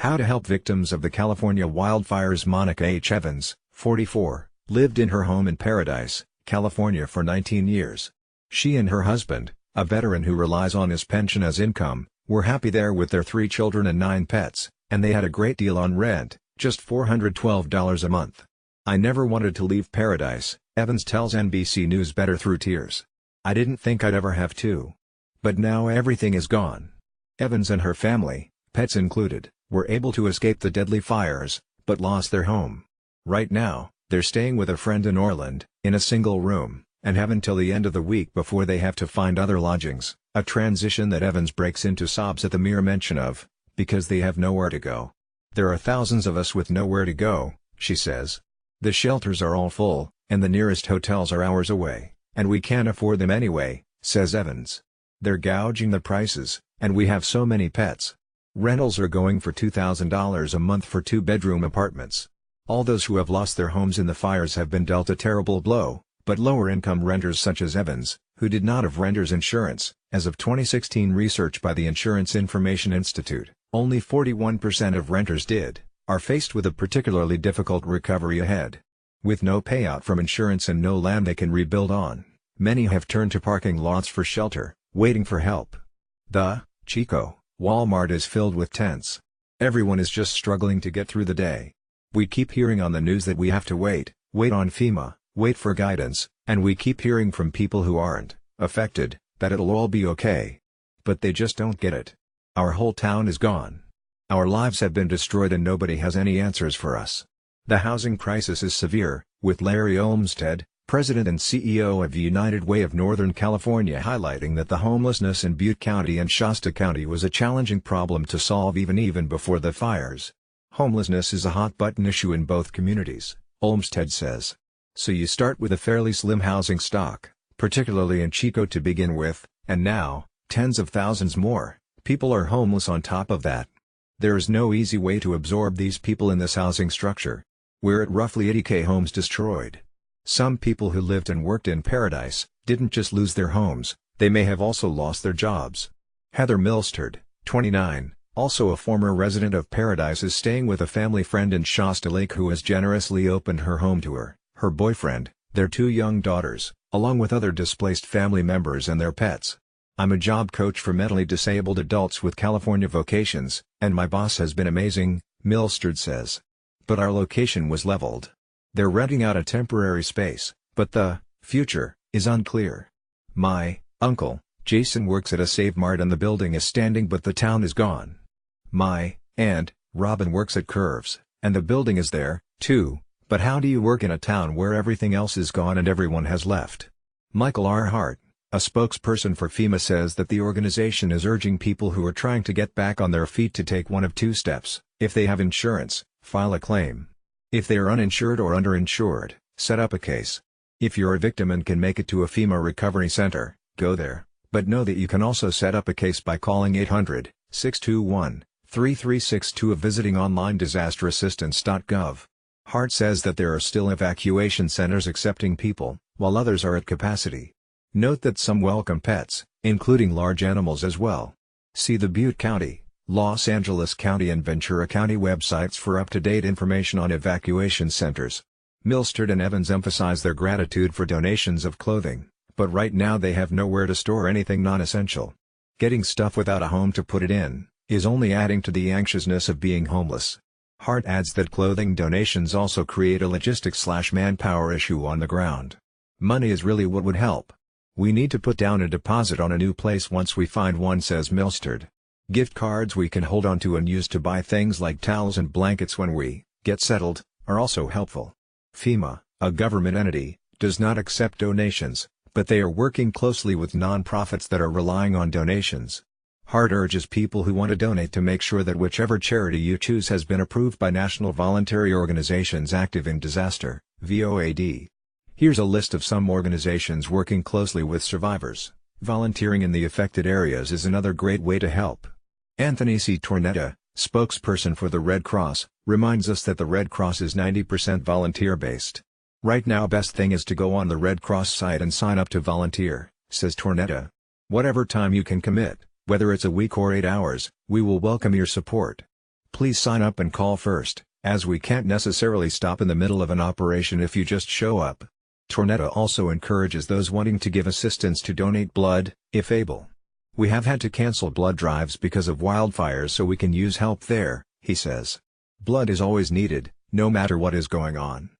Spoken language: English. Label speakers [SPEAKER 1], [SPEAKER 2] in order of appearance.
[SPEAKER 1] How to help victims of the California wildfires. Monica H. Evans, 44, lived in her home in Paradise, California for 19 years. She and her husband, a veteran who relies on his pension as income, were happy there with their 3 children and 9 pets, and they had a great deal on rent, just $412 a month. "I never wanted to leave Paradise," Evans tells NBC News Better through tears. "I didn't think I'd ever have to. But now everything is gone." Evans and her family, pets included, were able to escape the deadly fires, but lost their home. Right now, they're staying with a friend in Orland, in a single room, and have until the end of the week before they have to find other lodgings, a transition that Evans breaks into sobs at the mere mention of, because they have nowhere to go. "There are thousands of us with nowhere to go," she says. "The shelters are all full, and the nearest hotels are hours away, and we can't afford them anyway," says Evans. "They're gouging the prices, and we have so many pets. Rentals are going for $2,000 a month for 2-bedroom apartments." All those who have lost their homes in the fires have been dealt a terrible blow, but lower-income renters such as Evans, who did not have renter's insurance, as of 2016 research by the Insurance Information Institute, only 41% of renters did, are faced with a particularly difficult recovery ahead. With no payout from insurance and no land they can rebuild on, many have turned to parking lots for shelter, waiting for help. The Chico Walmart is filled with tents. Everyone is just struggling to get through the day. "We keep hearing on the news that we have to wait on FEMA, wait for guidance, and we keep hearing from people who aren't affected, that it'll all be okay. But they just don't get it. Our whole town is gone. Our lives have been destroyed and nobody has any answers for us." The housing crisis is severe, with Larry Olmsted, President and CEO of United Way of Northern California, highlighting that the homelessness in Butte County and Shasta County was a challenging problem to solve even before the fires. "Homelessness is a hot-button issue in both communities," Olmsted says. "So you start with a fairly slim housing stock, particularly in Chico to begin with, and now, tens of thousands more people are homeless on top of that. There is no easy way to absorb these people in this housing structure. We're at roughly 80,000 homes destroyed. Some people who lived and worked in Paradise didn't just lose their homes, they may have also lost their jobs." Heather Milsterd, 29, also a former resident of Paradise, is staying with a family friend in Shasta Lake who has generously opened her home to her boyfriend, their 2 young daughters, along with other displaced family members and their pets. "I'm a job coach for mentally disabled adults with California Vocations, and my boss has been amazing," Milsterd says. "But our location was leveled. They're renting out a temporary space, but the future is unclear. My uncle, Jason, works at a Save Mart and the building is standing but the town is gone. My aunt, Robin, works at Curves, and the building is there, too, but how do you work in a town where everything else is gone and everyone has left?" Michael R. Hart, a spokesperson for FEMA, says that the organization is urging people who are trying to get back on their feet to take one of 2 steps. If they have insurance, file a claim. If they are uninsured or underinsured, set up a case. If you're a victim and can make it to a FEMA recovery center, go there, but know that you can also set up a case by calling 800-621-3362 or visiting online disasterassistance.gov. Hart says that there are still evacuation centers accepting people, while others are at capacity. Note that some welcome pets, including large animals as well. See the Butte County, Los Angeles County and Ventura County websites for up-to-date information on evacuation centers. Milsterd and Evans emphasize their gratitude for donations of clothing, but right now they have nowhere to store anything non-essential. Getting stuff without a home to put it in is only adding to the anxiousness of being homeless. Hart adds that clothing donations also create a logistics/manpower issue on the ground. "Money is really what would help. We need to put down a deposit on a new place once we find one," says Milsterd. "Gift cards we can hold on to and use to buy things like towels and blankets when we get settled are also helpful." FEMA, a government entity, does not accept donations, but they are working closely with nonprofits that are relying on donations. Hart urges people who want to donate to make sure that whichever charity you choose has been approved by National Voluntary Organizations Active in Disaster, VOAD. Here's a list of some organizations working closely with survivors. Volunteering in the affected areas is another great way to help. Anthony C. Tornetta, spokesperson for the Red Cross, reminds us that the Red Cross is 90% volunteer-based. "Right now, best thing is to go on the Red Cross site and sign up to volunteer," says Tornetta. "Whatever time you can commit, whether it's a week or 8 hours, we will welcome your support. Please sign up and call first, as we can't necessarily stop in the middle of an operation if you just show up. Tornetta also encourages those wanting to give assistance to donate blood, if able. We have had to cancel blood drives because of wildfires, so we can use help there, he says. Blood is always needed, no matter what is going on.